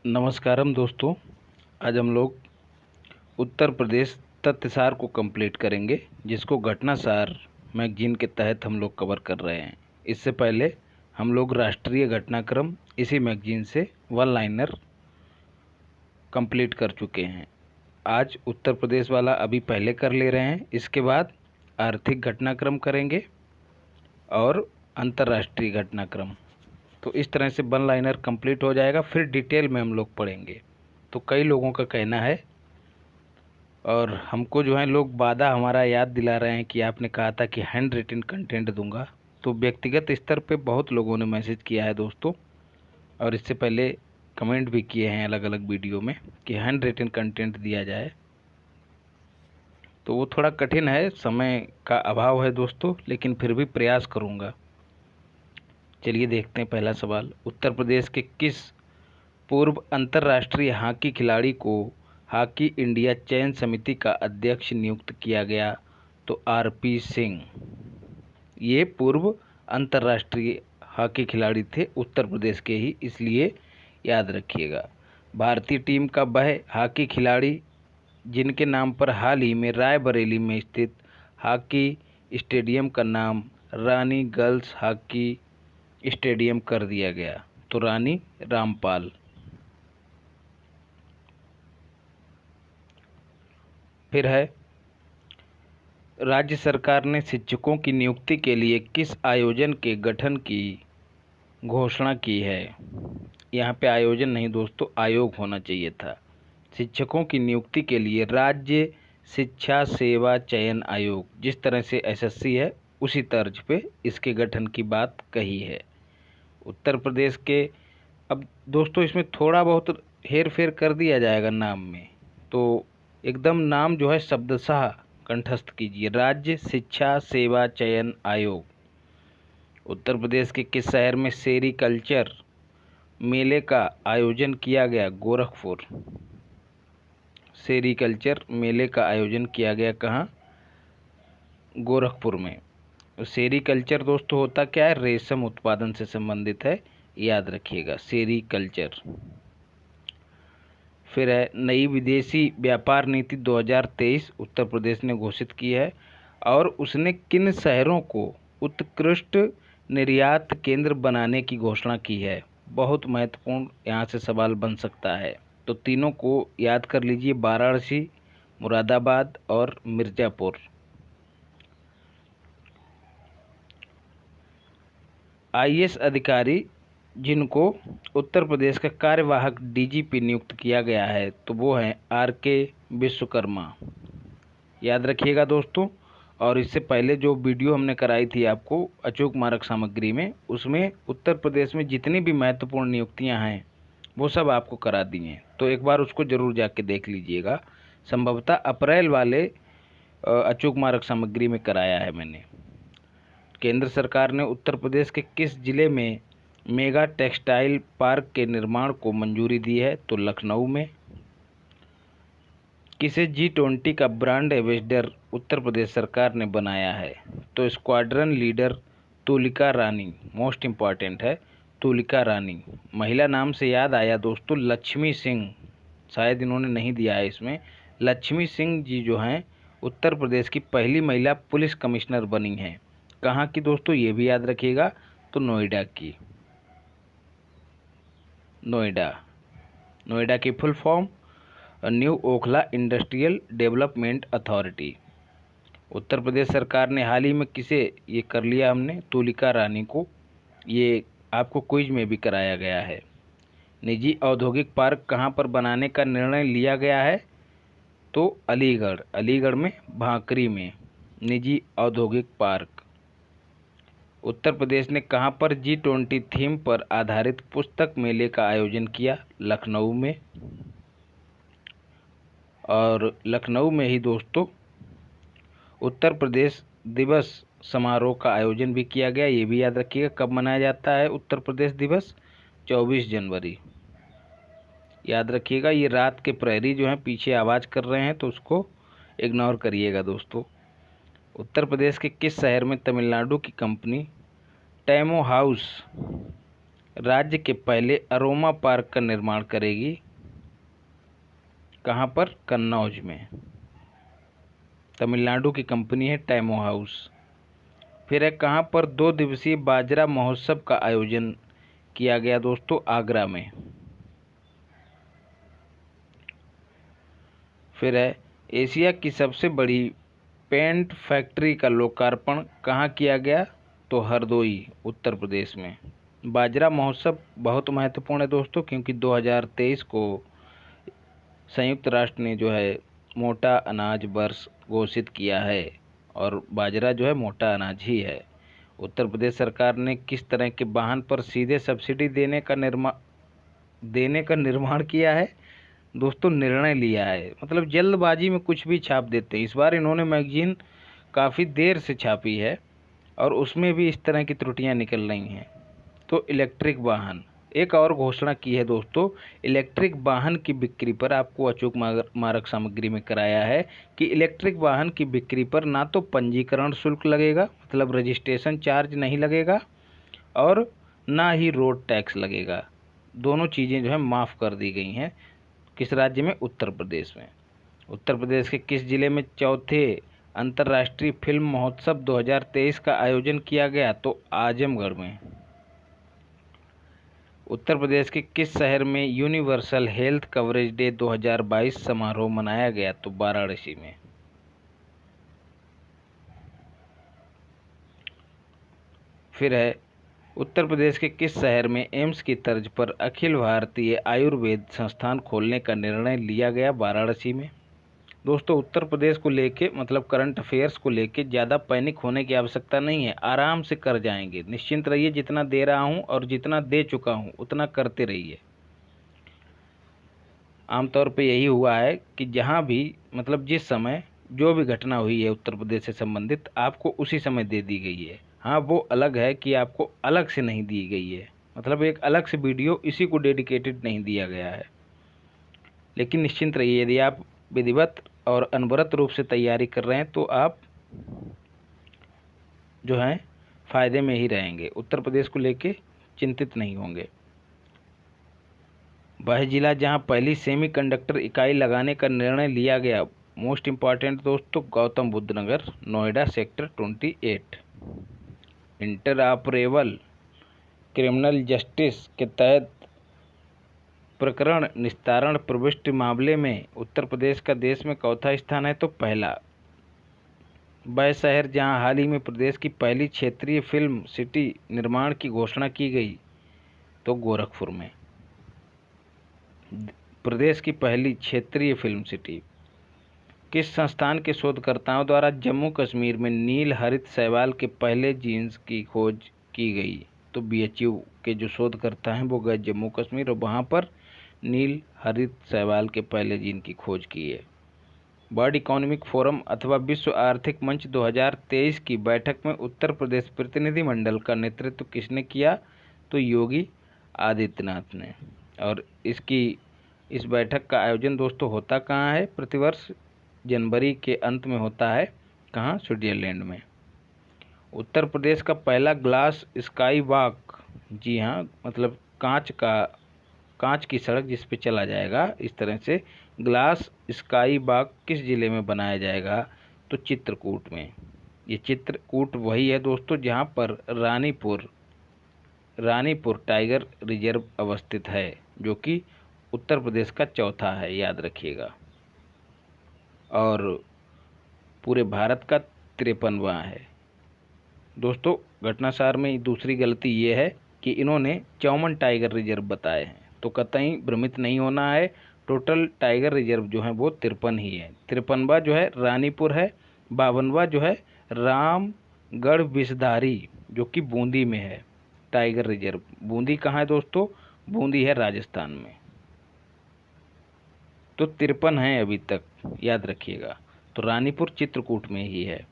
नमस्कारम दोस्तों। आज हम लोग उत्तर प्रदेश तथ्यसार को कंप्लीट करेंगे, जिसको घटनासार मैगजीन के तहत हम लोग कवर कर रहे हैं। इससे पहले हम लोग राष्ट्रीय घटनाक्रम इसी मैगजीन से वन लाइनर कंप्लीट कर चुके हैं। आज उत्तर प्रदेश वाला अभी पहले कर ले रहे हैं, इसके बाद आर्थिक घटनाक्रम करेंगे और अंतर्राष्ट्रीय घटनाक्रम। तो इस तरह से वन लाइनर कंप्लीट हो जाएगा, फिर डिटेल में हम लोग पढ़ेंगे। तो कई लोगों का कहना है और हमको जो है लोग वादा हमारा याद दिला रहे हैं कि आपने कहा था कि हैंड रिटन कंटेंट दूंगा। तो व्यक्तिगत स्तर पे बहुत लोगों ने मैसेज किया है दोस्तों, और इससे पहले कमेंट भी किए हैं अलग अलग वीडियो में कि हैंड रिटन कंटेंट दिया जाए। तो वो थोड़ा कठिन है, समय का अभाव है दोस्तों, लेकिन फिर भी प्रयास करूँगा। चलिए देखते हैं पहला सवाल। उत्तर प्रदेश के किस पूर्व अंतर्राष्ट्रीय हॉकी खिलाड़ी को हॉकी इंडिया चयन समिति का अध्यक्ष नियुक्त किया गया? तो आरपी सिंह। ये पूर्व अंतर्राष्ट्रीय हॉकी खिलाड़ी थे, उत्तर प्रदेश के ही, इसलिए याद रखिएगा। भारतीय टीम का वह हॉकी खिलाड़ी जिनके नाम पर हाल ही में रायबरेली में स्थित हॉकी स्टेडियम का नाम रानी गर्ल्स हॉकी स्टेडियम कर दिया गया? तो रानी रामपाल। फिर है, राज्य सरकार ने शिक्षकों की नियुक्ति के लिए किस आयोजन के गठन की घोषणा की है? यहाँ पे आयोजन नहीं दोस्तों, आयोग होना चाहिए था। शिक्षकों की नियुक्ति के लिए राज्य शिक्षा सेवा चयन आयोग, जिस तरह से एसएससी है उसी तर्ज पे इसके गठन की बात कही है। उत्तर प्रदेश के, अब दोस्तों इसमें थोड़ा बहुत हेर फेर कर दिया जाएगा नाम में, तो एकदम नाम जो है शब्दशः कंठस्थ कीजिए। राज्य शिक्षा सेवा चयन आयोग। उत्तर प्रदेश के किस शहर में सेरीकल्चर मेले का आयोजन किया गया? गोरखपुर। सेरीकल्चर मेले का आयोजन किया गया कहाँ? गोरखपुर में। सेरीकल्चर दोस्तों होता क्या है? रेशम उत्पादन से संबंधित है, याद रखिएगा सेरीकल्चर। फिर है, नई विदेशी व्यापार नीति 2023 उत्तर प्रदेश ने घोषित की है, और उसने किन शहरों को उत्कृष्ट निर्यात केंद्र बनाने की घोषणा की है? बहुत महत्वपूर्ण यहाँ से सवाल बन सकता है, तो तीनों को याद कर लीजिए, वाराणसी, मुरादाबाद और मिर्ज़ापुर। आईएएस अधिकारी जिनको उत्तर प्रदेश का कार्यवाहक डीजीपी नियुक्त किया गया है, तो वो हैं आरके विश्वकर्मा, याद रखिएगा दोस्तों। और इससे पहले जो वीडियो हमने कराई थी आपको अचूक मारक सामग्री में, उसमें उत्तर प्रदेश में जितनी भी महत्वपूर्ण नियुक्तियां हैं वो सब आपको करा दी हैं, तो एक बार उसको ज़रूर जाके देख लीजिएगा। संभवतः अप्रैल वाले अचूक मारक सामग्री में कराया है मैंने। केंद्र सरकार ने उत्तर प्रदेश के किस जिले में मेगा टेक्सटाइल पार्क के निर्माण को मंजूरी दी है? तो लखनऊ में। किसे G20 का ब्रांड एम्बेसडर उत्तर प्रदेश सरकार ने बनाया है? तो स्क्वाड्रन लीडर तुलिका रानी, मोस्ट इम्पॉर्टेंट है तुलिका रानी। महिला नाम से याद आया दोस्तों, लक्ष्मी सिंह, शायद इन्होंने नहीं दिया है इसमें। लक्ष्मी सिंह जी जो हैं उत्तर प्रदेश की पहली महिला पुलिस कमिश्नर बनी हैं। कहाँ की दोस्तों, ये भी याद रखिएगा, तो नोएडा की। नोएडा की full form new Okhla industrial development authority. Uttar Pradesh सरकार ने हाल ही में किसे ये कर लिया हमने? तुलिका रानी को। ये आपको क्विज में भी कराया गया है। निजी औद्योगिक पार्क कहाँ पर बनाने का निर्णय लिया गया है? तो अलीगढ़ में भांकरी में निजी औद्योगिक पार्क। उत्तर प्रदेश ने कहाँ पर G20 थीम पर आधारित पुस्तक मेले का आयोजन किया? लखनऊ में। और लखनऊ में ही दोस्तों उत्तर प्रदेश दिवस समारोह का आयोजन भी किया गया, ये भी याद रखिएगा। कब मनाया जाता है उत्तर प्रदेश दिवस? 24 जनवरी, याद रखिएगा। ये रात के प्रहरी जो हैं पीछे आवाज़ कर रहे हैं, तो उसको इग्नोर करिएगा दोस्तों। उत्तर प्रदेश के किस शहर में तमिलनाडु की कंपनी टेमो हाउस राज्य के पहले अरोमा पार्क का निर्माण करेगी। कहाँ पर? कन्नौज में। तमिलनाडु की कंपनी है टैमो हाउस। फिर है कहाँ पर 2 दिवसीय बाजरा महोत्सव का आयोजन किया गया दोस्तों? आगरा में। फिर है एशिया की सबसे बड़ी पेंट फैक्ट्री का लोकार्पण कहाँ किया गया? तो हरदोई, उत्तर प्रदेश में। बाजरा महोत्सव बहुत महत्वपूर्ण है दोस्तों, क्योंकि 2023 को संयुक्त राष्ट्र ने जो है मोटा अनाज वर्ष घोषित किया है, और बाजरा जो है मोटा अनाज ही है। उत्तर प्रदेश सरकार ने किस तरह के वाहन पर सीधे सब्सिडी देने का निर्माण किया है दोस्तों? निर्णय लिया है। मतलब जल्दबाजी में कुछ भी छाप देते हैं। इस बार इन्होंने मैगजीन काफ़ी देर से छापी है और उसमें भी इस तरह की त्रुटियां निकल रही हैं। तो इलेक्ट्रिक वाहन, एक और घोषणा की है दोस्तों, इलेक्ट्रिक वाहन की बिक्री पर आपको अचूक मारक सामग्री में कराया है कि इलेक्ट्रिक वाहन की बिक्री पर ना तो पंजीकरण शुल्क लगेगा, मतलब रजिस्ट्रेशन चार्ज नहीं लगेगा, और ना ही रोड टैक्स लगेगा। दोनों चीज़ें जो है माफ़ कर दी गई हैं। किस राज्य में? उत्तर प्रदेश में। उत्तर प्रदेश के किस जिले में चौथे अंतर्राष्ट्रीय फिल्म महोत्सव 2023 का आयोजन किया गया? तो आजमगढ़ में। उत्तर प्रदेश के किस शहर में यूनिवर्सल हेल्थ कवरेज डे 2022 समारोह मनाया गया? तो वाराणसी में। फिर है उत्तर प्रदेश के किस शहर में एम्स की तर्ज पर अखिल भारतीय आयुर्वेद संस्थान खोलने का निर्णय लिया गया? वाराणसी में। दोस्तों उत्तर प्रदेश को लेके, मतलब करंट अफेयर्स को लेके ज़्यादा पैनिक होने की आवश्यकता नहीं है, आराम से कर जाएंगे, निश्चिंत रहिए। जितना दे रहा हूँ और जितना दे चुका हूँ उतना करते रहिए। आमतौर पे यही हुआ है कि जहाँ भी, मतलब जिस समय जो भी घटना हुई है उत्तर प्रदेश से संबंधित, आपको उसी समय दे दी गई है। हाँ, वो अलग है कि आपको अलग से नहीं दी गई है, मतलब एक अलग से वीडियो इसी को डेडिकेटेड नहीं दिया गया है। लेकिन निश्चिंत रहिए, यदि आप विधिवत और अनवरत रूप से तैयारी कर रहे हैं तो आप जो हैं फ़ायदे में ही रहेंगे। उत्तर प्रदेश को लेके चिंतित नहीं होंगे। वह जिला जहां पहली सेमीकंडक्टर इकाई लगाने का निर्णय लिया गया, मोस्ट इम्पॉर्टेंट दोस्तों, Gautam Buddh Nagar, Noida, sector 28। Interoperable criminal justice के तहत प्रकरण निस्तारण प्रविष्टि मामले में उत्तर प्रदेश का देश में चौथा स्थान है? तो पहला। वह शहर जहां हाल ही में प्रदेश की पहली क्षेत्रीय फिल्म सिटी निर्माण की घोषणा की गई? तो गोरखपुर में। प्रदेश की पहली क्षेत्रीय फिल्म सिटी। किस संस्थान के शोधकर्ताओं द्वारा जम्मू कश्मीर में नील हरित शैवाल के पहले जीन्स की खोज की गई? तो BHU के जो शोधकर्ता हैं वो गए जम्मू कश्मीर और वहाँ पर नील हरित शैवाल के पहले जीन की खोज की है। वर्ल्ड इकोनॉमिक फोरम अथवा विश्व आर्थिक मंच 2023 की बैठक में उत्तर प्रदेश प्रतिनिधिमंडल का नेतृत्व किसने किया? तो योगी आदित्यनाथ ने। और इस बैठक का आयोजन दोस्तों होता कहाँ है? प्रतिवर्ष जनवरी के अंत में होता है। कहाँ? स्विट्जरलैंड में। उत्तर प्रदेश का पहला ग्लास स्काई वॉक, जी हाँ, मतलब कांच की सड़क जिस पे चला जाएगा, इस तरह से ग्लास स्काई वॉक किस जिले में बनाया जाएगा? तो चित्रकूट में। ये चित्रकूट वही है दोस्तों जहाँ पर रानीपुर टाइगर रिजर्व अवस्थित है, जो कि उत्तर प्रदेश का चौथा है, याद रखिएगा। और पूरे भारत का 53वां है। दोस्तों घटनासार में दूसरी गलती ये है कि इन्होंने 54 टाइगर रिजर्व बताए हैं, तो कतई भ्रमित नहीं होना है। टोटल टाइगर रिजर्व जो है वो 53 ही है। 53वां जो है रानीपुर है, 52वां जो है रामगढ़ विषधारी, जो कि बूंदी में है। टाइगर रिजर्व बूंदी कहाँ है दोस्तों? बूंदी है राजस्थान में। तो 53 है अभी तक, याद रखिएगा। तो रानीपुर चित्रकूट में ही है।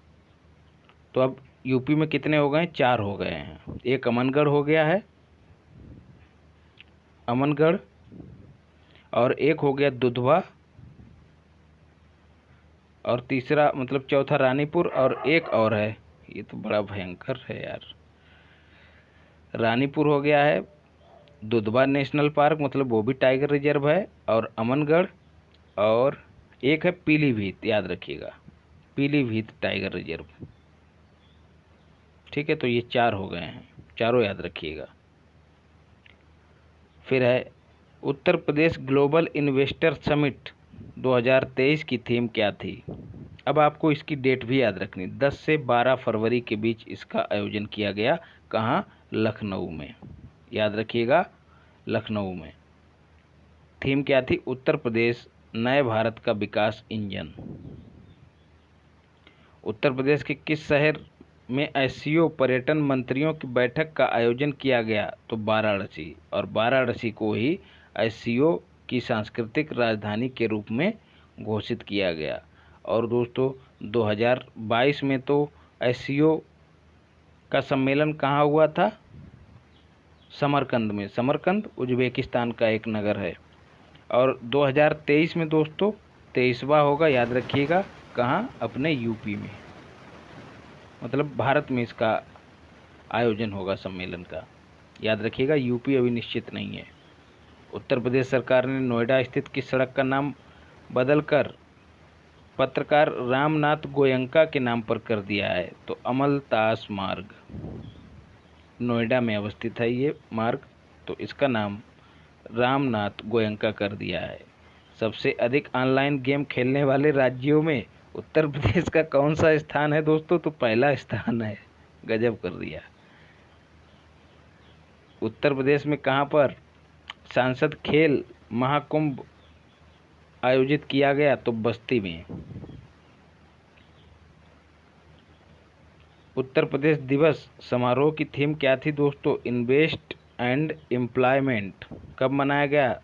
तो अब यूपी में कितने हो गए? 4 हो गए हैं। एक अमनगढ़ हो गया है, अमनगढ़, और एक हो गया दुधवा, और तीसरा मतलब चौथा रानीपुर, और एक और है, ये तो बड़ा भयंकर है यार। रानीपुर हो गया है, दुधवा नेशनल पार्क मतलब वो भी टाइगर रिजर्व है, और अमनगढ़, और एक है पीलीभीत, याद रखिएगा, पीलीभीत टाइगर रिजर्व। ठीक है, तो ये 4 हो गए हैं, चारों याद रखिएगा। फिर है Uttar Pradesh global investor summit 2023 की थीम क्या थी। अब आपको इसकी डेट भी याद रखनी, 10 से 12 फरवरी के बीच इसका आयोजन किया गया। कहाँ? लखनऊ में, याद रखिएगा, लखनऊ में। थीम क्या थी? उत्तर प्रदेश नए भारत का विकास इंजन। उत्तर प्रदेश के किस शहर में एससीओ पर्यटन मंत्रियों की बैठक का आयोजन किया गया? तो वाराणसी, और वाराणसी को ही एससीओ की सांस्कृतिक राजधानी के रूप में घोषित किया गया। और दोस्तों 2022 में तो एससीओ का सम्मेलन कहाँ हुआ था? समरकंद में। समरकंद उज्बेकिस्तान का एक नगर है। और 2023 में दोस्तों 23वां होगा, याद रखिएगा। कहाँ? अपने यूपी में, मतलब भारत में इसका आयोजन होगा सम्मेलन का, याद रखिएगा। यूपी अभी निश्चित नहीं है। उत्तर प्रदेश सरकार ने नोएडा स्थित किस सड़क का नाम बदलकर पत्रकार रामनाथ गोयंका के नाम पर कर दिया है? तो अमलतास मार्ग, नोएडा में अवस्थित है ये मार्ग, तो इसका नाम रामनाथ गोयंका कर दिया है। सबसे अधिक ऑनलाइन गेम खेलने वाले राज्यों में उत्तर प्रदेश का कौन सा स्थान है दोस्तों? तो पहला स्थान है। गजब कर दिया। उत्तर प्रदेश में कहाँ पर सांसद खेल महाकुंभ आयोजित किया गया? तो बस्ती में। उत्तर प्रदेश दिवस समारोह की थीम क्या थी दोस्तों? Invest and employment. कब मनाया गया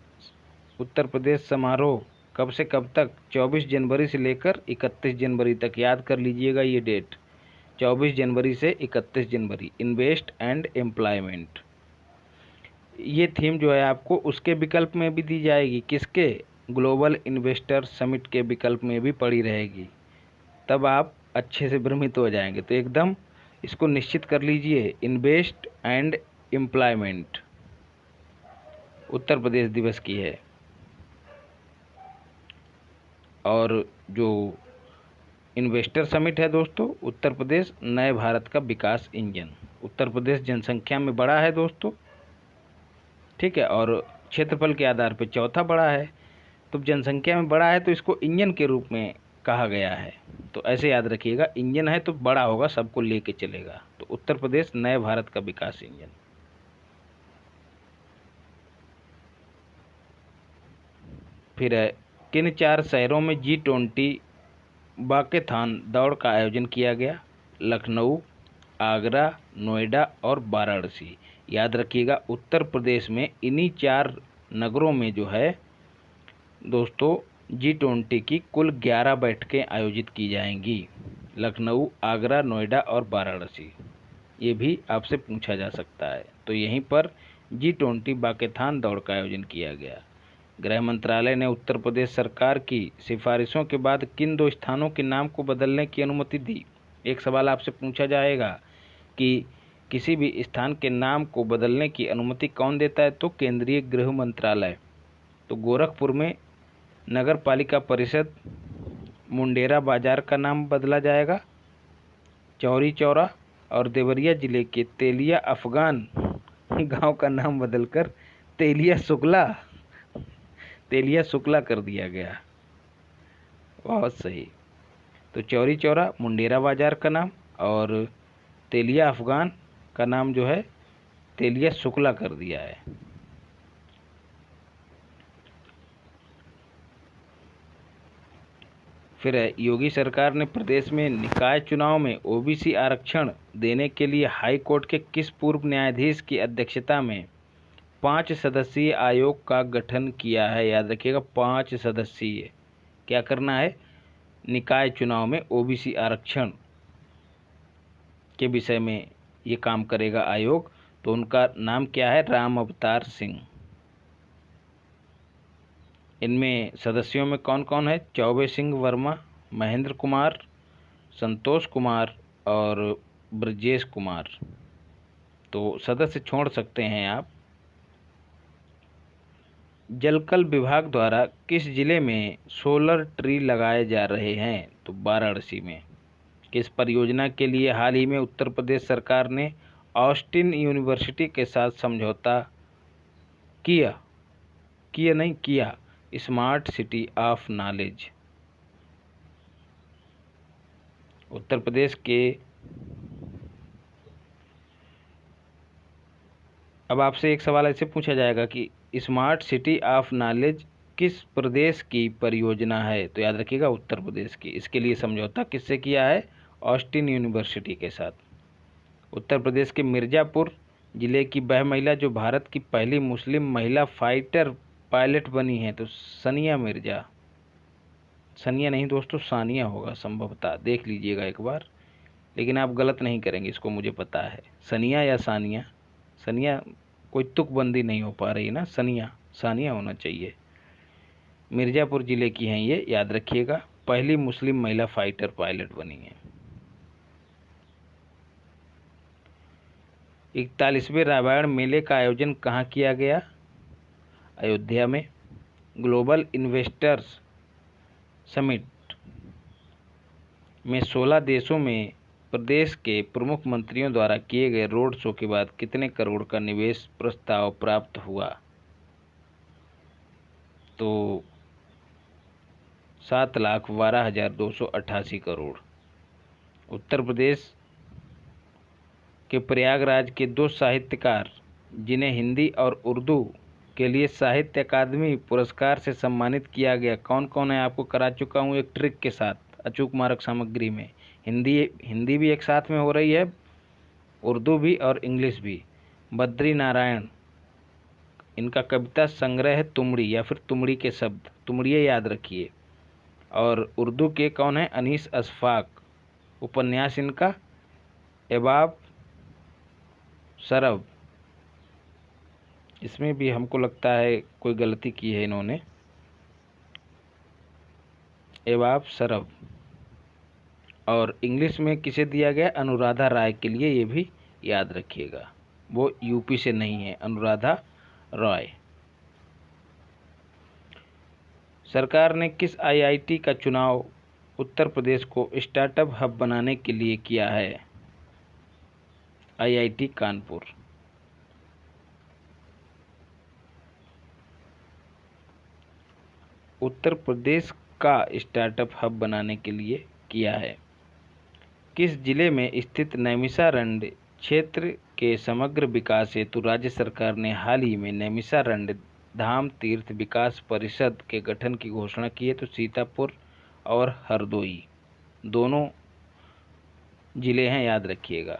उत्तर प्रदेश समारोह? कब से कब तक? 24 जनवरी से लेकर 31 जनवरी तक, याद कर लीजिएगा ये डेट, 24 जनवरी से 31 जनवरी। इन्वेस्ट एंड एम्प्लॉयमेंट, ये थीम जो है आपको उसके विकल्प में भी दी जाएगी। किसके? ग्लोबल इन्वेस्टर समिट के विकल्प में भी पड़ी रहेगी, तब आप अच्छे से भ्रमित हो जाएंगे। तो एकदम इसको निश्चित कर लीजिए, invest and employment Uttar Pradesh दिवस की है। और जो इन्वेस्टर समिट है दोस्तों, उत्तर प्रदेश नए भारत का विकास इंजन। उत्तर प्रदेश जनसंख्या में बड़ा है दोस्तों, ठीक है, और क्षेत्रफल के आधार पर चौथा बड़ा है। तो जनसंख्या में बड़ा है तो इसको इंजन के रूप में कहा गया है। तो ऐसे याद रखिएगा, इंजन है तो बड़ा होगा, सबको लेके चलेगा। तो उत्तर प्रदेश नए भारत का विकास इंजन। फिर है किन 4 शहरों में G20 वाकेथॉन दौड़ का आयोजन किया गया? लखनऊ, आगरा, नोएडा और वाराणसी। याद रखिएगा, उत्तर प्रदेश में इन्हीं 4 नगरों में जो है दोस्तों G20 की कुल 11 बैठकें आयोजित की जाएंगी। लखनऊ, आगरा, नोएडा और वाराणसी, ये भी आपसे पूछा जा सकता है। तो यहीं पर G20 वाकेथॉन दौड़ का आयोजन किया गया। गृह मंत्रालय ने उत्तर प्रदेश सरकार की सिफारिशों के बाद किन 2 स्थानों के नाम को बदलने की अनुमति दी? एक सवाल आपसे पूछा जाएगा कि किसी भी स्थान के नाम को बदलने की अनुमति कौन देता है? तो केंद्रीय गृह मंत्रालय। तो गोरखपुर में नगर पालिका परिषद मुंडेरा बाजार का नाम बदला जाएगा, चौरी चौरा, और देवरिया जिले के तेलिया अफगान गांव का नाम बदलकर तेलिया शुक्ला कर दिया गया। बहुत सही। तो चौरी चौरा मुंडेरा बाजार का नाम, और तेलिया अफगान का नाम जो है तेलिया शुक्ला कर दिया है। फिर है योगी सरकार ने प्रदेश में निकाय चुनाव में ओबीसी आरक्षण देने के लिए हाई कोर्ट के किस पूर्व न्यायाधीश की अध्यक्षता में 5 सदस्यीय आयोग का गठन किया है? याद रखिएगा, 5 सदस्यीय। क्या करना है? निकाय चुनाव में ओबीसी आरक्षण के विषय में ये काम करेगा आयोग। तो उनका नाम क्या है? राम अवतार सिंह। इनमें सदस्यों में कौन कौन है? चौबे सिंह वर्मा, महेंद्र कुमार, संतोष कुमार और ब्रजेश कुमार। तो सदस्य छोड़ सकते हैं आप। जलकल विभाग द्वारा किस जिले में सोलर ट्री लगाए जा रहे हैं? तो वाराणसी में। किस परियोजना के लिए हाल ही में उत्तर प्रदेश सरकार ने ऑस्टिन यूनिवर्सिटी के साथ समझौता किया किया नहीं किया smart city of knowledge. Uttar Pradesh के अब आपसे एक सवाल ऐसे पूछा जाएगा कि स्मार्ट सिटी ऑफ नॉलेज किस प्रदेश की परियोजना है? तो याद रखिएगा उत्तर प्रदेश की। इसके लिए समझौता किससे किया है? ऑस्टिन यूनिवर्सिटी के साथ। उत्तर प्रदेश के मिर्ज़ापुर जिले की वह महिला जो भारत की पहली मुस्लिम महिला फाइटर पायलट बनी है, तो सनिया मिर्ज़ा। सनिया नहीं दोस्तों, सानिया होगा संभवतः, देख लीजिएगा एक बार, लेकिन आप गलत नहीं करेंगे, इसको मुझे पता है। सनिया या सानिया, सनिया कोई तुकबंदी नहीं हो पा रही ना, सनिया सानिया होना चाहिए। मिर्ज़ापुर जिले की हैं ये, याद रखिएगा। पहली मुस्लिम महिला फाइटर पायलट बनी है। 41वें रामायण मेले का आयोजन कहाँ किया गया? अयोध्या में। ग्लोबल इन्वेस्टर्स समिट में 16 देशों में प्रदेश के प्रमुख मंत्रियों द्वारा किए गए रोड शो के बाद कितने करोड़ का निवेश प्रस्ताव प्राप्त हुआ? तो 7,12,288 करोड़। उत्तर प्रदेश के प्रयागराज के दो साहित्यकार जिन्हें हिंदी और उर्दू के लिए साहित्य अकादमी पुरस्कार से सम्मानित किया गया, कौन कौन है? आपको करा चुका हूँ एक ट्रिक के साथ, अचूक मारक सामग्री में। हिंदी भी एक साथ में हो रही है, उर्दू भी और इंग्लिश भी। बद्री नारायण, इनका कविता संग्रह है तुमड़ी या फिर तुमड़ी के शब्द, तुमड़िए याद रखिए। और उर्दू के कौन है? अनीस अशफाक। उपन्यास इनका एबाब सरब। इसमें भी हमको लगता है कोई गलती की है इन्होंने, एबाब सरब। और इंग्लिश में किसे दिया गया? अनुराधा राय के लिए, ये भी याद रखिएगा। वो यूपी से नहीं है, अनुराधा रॉय। सरकार ने किस आईआईटी का चुनाव उत्तर प्रदेश को स्टार्टअप हब बनाने के लिए किया है? आईआईटी कानपुर। उत्तर प्रदेश का स्टार्टअप हब बनाने के लिए किया है। किस जिले में स्थित नैमिषारण्य क्षेत्र के समग्र विकास हेतु राज्य सरकार ने हाल ही में नैमिषारण्य धाम तीर्थ विकास परिषद के गठन की घोषणा की है? तो सीतापुर और हरदोई दोनों जिले हैं, याद रखिएगा।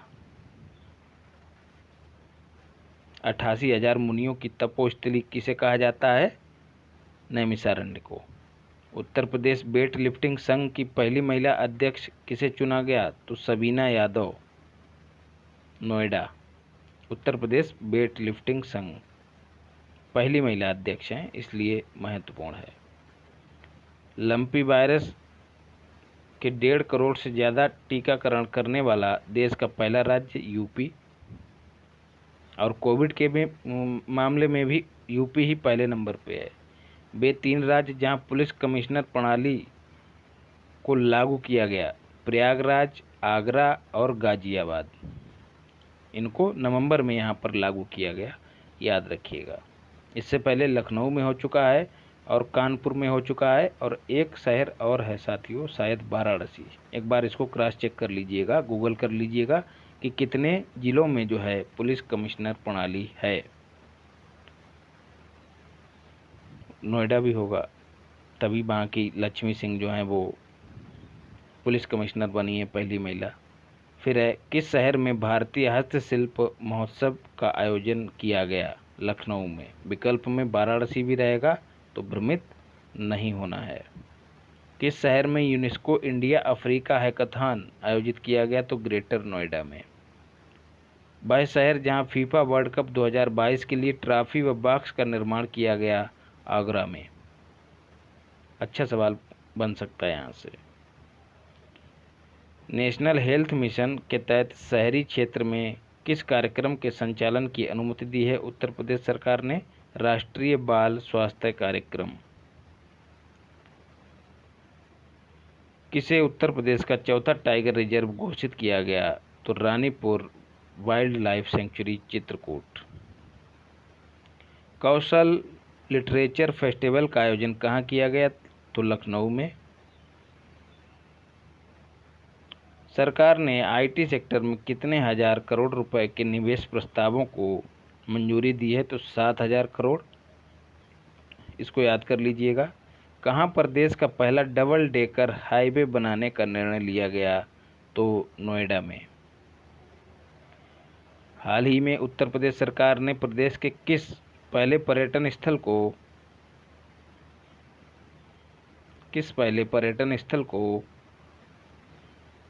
88,000 मुनियों की तपोस्थली किसे कहा जाता है? नैमिषारण्य को। उत्तर प्रदेश वेट लिफ्टिंग संघ की पहली महिला अध्यक्ष किसे चुना गया? तो सबीना यादव, नोएडा। उत्तर प्रदेश वेट लिफ्टिंग संघ पहली महिला अध्यक्ष हैं, इसलिए महत्वपूर्ण है। लंपी वायरस के 1.5 करोड़ से ज़्यादा टीकाकरण करने वाला देश का पहला राज्य यूपी। और कोविड के मामले में भी यूपी ही पहले नंबर पे है। वे 3 राज्य जहां पुलिस कमिश्नर प्रणाली को लागू किया गया, प्रयागराज, आगरा और गाजियाबाद। इनको नवंबर में यहाँ पर लागू किया गया, याद रखिएगा। इससे पहले लखनऊ में हो चुका है और कानपुर में हो चुका है, और एक शहर और है साथियों, शायद वाराणसी। एक बार इसको क्रॉस चेक कर लीजिएगा, गूगल कर लीजिएगा कि कितने जिलों में जो है पुलिस कमिश्नर प्रणाली है। नोएडा भी होगा, तभी वहाँ की लक्ष्मी सिंह जो हैं वो पुलिस कमिश्नर बनी है, पहली महिला। फिर है, किस शहर में भारतीय हस्तशिल्प महोत्सव का आयोजन किया गया? लखनऊ में। विकल्प में वाराणसी भी रहेगा, तो भ्रमित नहीं होना है। किस शहर में यूनेस्को इंडिया अफ्रीका हैकाथॉन आयोजित किया गया? तो ग्रेटर नोएडा में। वह शहर जहां फीफा वर्ल्ड कप 2022 के लिए ट्रॉफी व बॉक्स का निर्माण किया गया? आगरा में। अच्छा सवाल बन सकता है यहाँ से। नेशनल हेल्थ मिशन के तहत शहरी क्षेत्र में किस कार्यक्रम के संचालन की अनुमति दी है उत्तर प्रदेश सरकार ने? राष्ट्रीय बाल स्वास्थ्य कार्यक्रम। किसे उत्तर प्रदेश का चौथा टाइगर रिजर्व घोषित किया गया? तो Ranipur wildlife sanctuary Chitrakoot. Kaushal literature festival का आयोजन कहाँ किया गया? तो लखनऊ में। सरकार ने आईटी सेक्टर में कितने हजार करोड़ रुपए के निवेश प्रस्तावों को मंजूरी दी है? तो 7,000 करोड़। इसको याद कर लीजिएगा। कहाँ पर देश का पहला डबल डेकर हाईवे बनाने का निर्णय लिया गया? तो नोएडा में। हाल ही में उत्तर प्रदेश सरकार ने प्रदेश के किस पहले पर्यटन स्थल को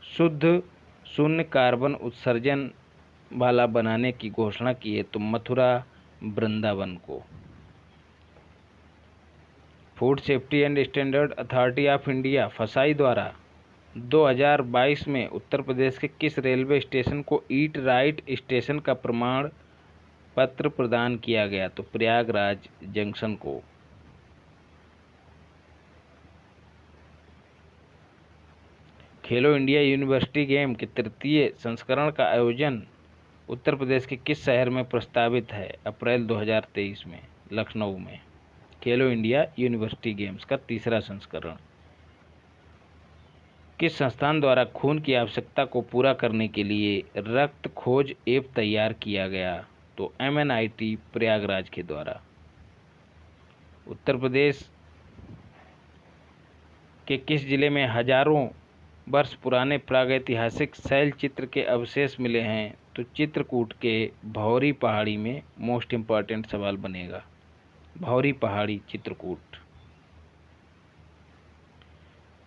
शुद्ध शून्य कार्बन उत्सर्जन वाला बनाने की घोषणा की है? तो मथुरा वृंदावन को। Food safety and standard authority of India फसाई द्वारा 2022 में उत्तर प्रदेश के किस रेलवे स्टेशन को ईट राइट स्टेशन का प्रमाण पत्र प्रदान किया गया? तो प्रयागराज जंक्शन को। खेलो इंडिया यूनिवर्सिटी गेम के तृतीय संस्करण का आयोजन उत्तर प्रदेश के किस शहर में प्रस्तावित है? अप्रैल 2023 में लखनऊ में। खेलो इंडिया यूनिवर्सिटी गेम्स का तीसरा संस्करण किस संस्थान द्वारा खून की आवश्यकता को पूरा करने के लिए रक्त खोज ऐप तैयार किया गया? तो MNIT प्रयागराज के द्वारा। उत्तर प्रदेश के किस जिले में हजारों वर्ष पुराने प्रागैतिहासिक शैल चित्र के अवशेष मिले हैं? तो चित्रकूट के भौरी पहाड़ी में। मोस्ट इम्पॉर्टेंट सवाल बनेगा, भौरी पहाड़ी चित्रकूट।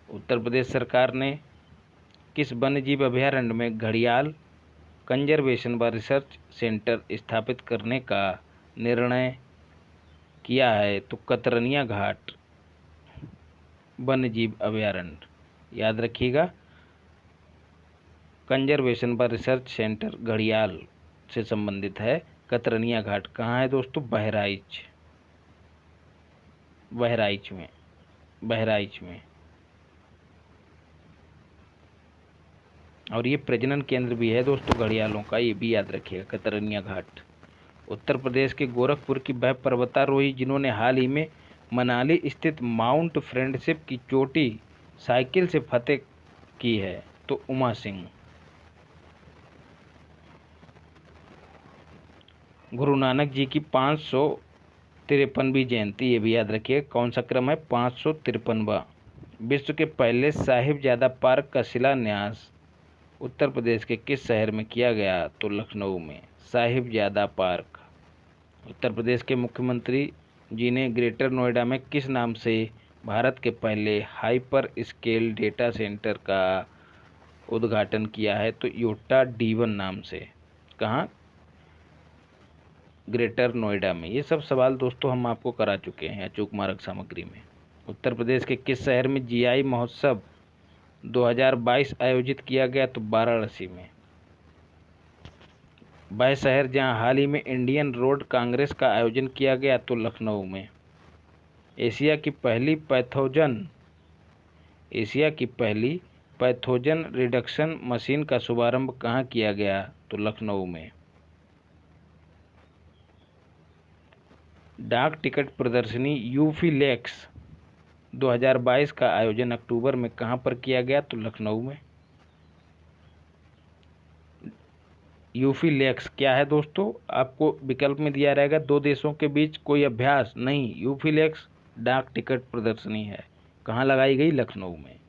उत्तर प्रदेश सरकार ने किस वन्यजीव अभयारण्य में घड़ियाल कंजर्वेशन व रिसर्च सेंटर स्थापित करने का निर्णय किया है? तो कतरनिया घाट वन्यजीव अभयारण्य। याद रखिएगा, कंजर्वेशन व रिसर्च सेंटर घड़ियाल से संबंधित है। कतरनिया घाट कहाँ है दोस्तों? बहराइच में। और ये प्रजनन केंद्र भी है दोस्तों घड़ियालों का, ये भी याद रखिएगा, कतरनिया घाट। उत्तर प्रदेश के गोरखपुर की वह पर्वतारोही जिन्होंने हाल ही में मनाली स्थित माउंट फ्रेंडशिप की चोटी साइकिल से फतेह की है? तो उमा सिंह। गुरु नानक जी की 553वीं जयंती, ये भी याद रखिए। कौन सा क्रम है? 553वां। विश्व के पहले साहिबजादा पार्क का शिलान्यास उत्तर प्रदेश के किस शहर में किया गया? तो लखनऊ में साहिबजादा पार्क। उत्तर प्रदेश के मुख्यमंत्री जी ने ग्रेटर नोएडा में किस नाम से भारत के पहले हाइपर स्केल डेटा सेंटर का उद्घाटन किया है? तो योटा D1 नाम से। कहाँ? ग्रेटर नोएडा में। ये सब सवाल दोस्तों हम आपको करा चुके हैं अचूक मार्ग सामग्री में। उत्तर प्रदेश के किस शहर में GI महोत्सव 2022 आयोजित किया गया? तो वाराणसी में। वह शहर जहां हाल ही में इंडियन रोड कांग्रेस का आयोजन किया गया? तो लखनऊ में। एशिया की पहली पैथोजन रिडक्शन मशीन का शुभारंभ कहाँ किया गया? तो लखनऊ में। डाक टिकट प्रदर्शनी यूफीलेक्स 2022 का आयोजन अक्टूबर में कहाँ पर किया गया? तो लखनऊ में। यूफीलेक्स क्या है दोस्तों? आपको विकल्प में दिया रहेगा, दो देशों के बीच कोई अभ्यास नहीं। यूफीलेक्स डाक टिकट प्रदर्शनी है। कहाँ लगाई गई? लखनऊ में।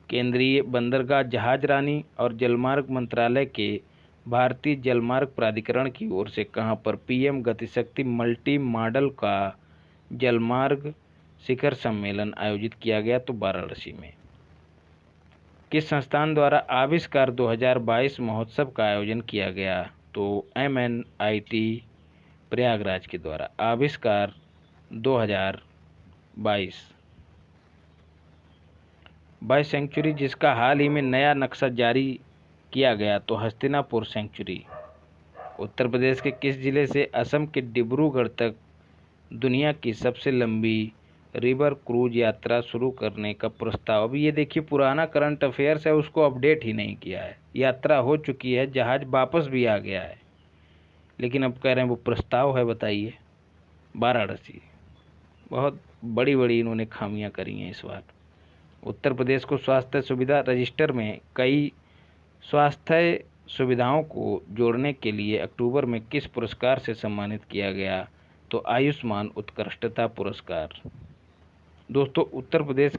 केंद्रीय बंदरगाह जहाजरानी और जलमार्ग मंत्रालय के भारतीय जलमार्ग प्राधिकरण की ओर से कहाँ पर PM गतिशक्ति मल्टी मॉडल का जलमार्ग शिखर सम्मेलन आयोजित किया गया? तो वाराणसी में। किस संस्थान द्वारा आविष्कार 2022 महोत्सव का आयोजन किया गया? तो MNIT प्रयागराज के द्वारा। आविष्कार 2022। वह सेंचुरी जिसका हाल ही में नया नक्शा जारी किया गया? तो हस्तिनापुर सेंचुरी। उत्तर प्रदेश के किस जिले से असम के डिब्रूगढ़ तक दुनिया की सबसे लंबी रिवर क्रूज यात्रा शुरू करने का प्रस्ताव। अभी ये देखिए, पुराना करंट अफेयर्स है, उसको अपडेट ही नहीं किया है। यात्रा हो चुकी है, जहाज वापस भी आ गया है, लेकिन अब कह रहे हैं वो प्रस्ताव है। बताइए, वाराणसी। बहुत बड़ी बड़ी इन्होंने खामियां करी हैं इस बार। उत्तर प्रदेश को स्वास्थ्य सुविधा रजिस्टर में कई स्वास्थ्य सुविधाओं को जोड़ने के लिए अक्टूबर में किस पुरस्कार से सम्मानित किया गया? तो आयुष्मान उत्कृष्टता पुरस्कार। दोस्तों, उत्तर प्रदेश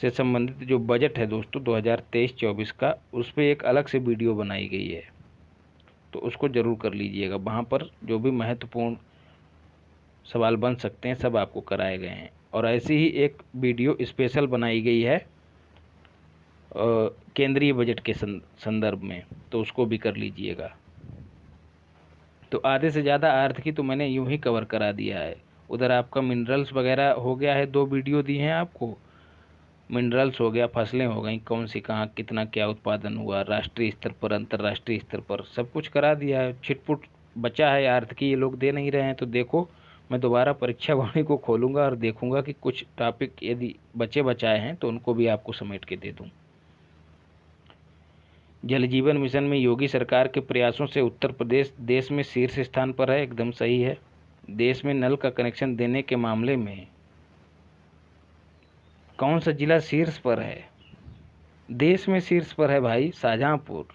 से संबंधित जो बजट है दोस्तों 2023-24 का, उस पर एक अलग से वीडियो बनाई गई है, तो उसको ज़रूर कर लीजिएगा। वहाँ पर जो भी महत्वपूर्ण सवाल बन सकते हैं सब आपको कराए गए हैं। और ऐसी ही एक वीडियो स्पेशल बनाई गई है केंद्रीय बजट के संदर्भ में, तो उसको भी कर लीजिएगा। तो आधे से ज़्यादा आर्थिकी तो मैंने यूं ही कवर करा दिया है। उधर आपका मिनरल्स वगैरह हो गया है, 2 वीडियो दी हैं आपको। मिनरल्स हो गया, फसलें हो गई, कौन सी कहाँ कितना क्या उत्पादन हुआ, राष्ट्रीय स्तर पर अंतर्राष्ट्रीय स्तर पर, सब कुछ करा दिया है। छिटपुट बचा है आर्थिकी, ये लोग दे नहीं रहे हैं। तो देखो, मैं दोबारा परीक्षा वाणी को खोलूंगा और देखूंगा कि कुछ टॉपिक यदि बचाए हैं तो उनको भी आपको समेट के दे दूं। जल जीवन मिशन में योगी सरकार के प्रयासों से उत्तर प्रदेश देश में शीर्ष स्थान पर है। एकदम सही है। देश में नल का कनेक्शन देने के मामले में कौन सा जिला शीर्ष पर है? देश में शीर्ष पर है भाई, शाहजहांपुर।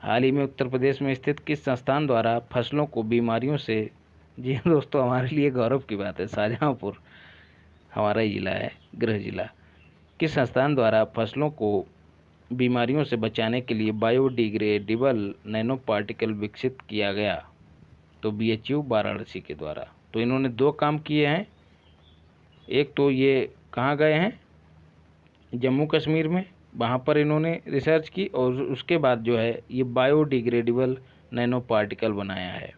हाल ही में उत्तर प्रदेश में स्थित किस संस्थान द्वारा फसलों को बीमारियों से, जी दोस्तों, हमारे लिए गौरव की बात है, शाहजहांपुर हमारा ही जिला है, गृह जिला। किस संस्थान द्वारा फसलों को बीमारियों से बचाने के लिए बायोडिग्रेडेबल नैनो पार्टिकल विकसित किया गया? तो BHU वाराणसी के द्वारा। तो इन्होंने 2 काम किए हैं। एक तो ये कहाँ गए हैं, जम्मू कश्मीर में, वहाँ पर इन्होंने रिसर्च की, और उसके बाद जो है ये बायोडिग्रेडेबल नैनो पार्टिकल बनाया है।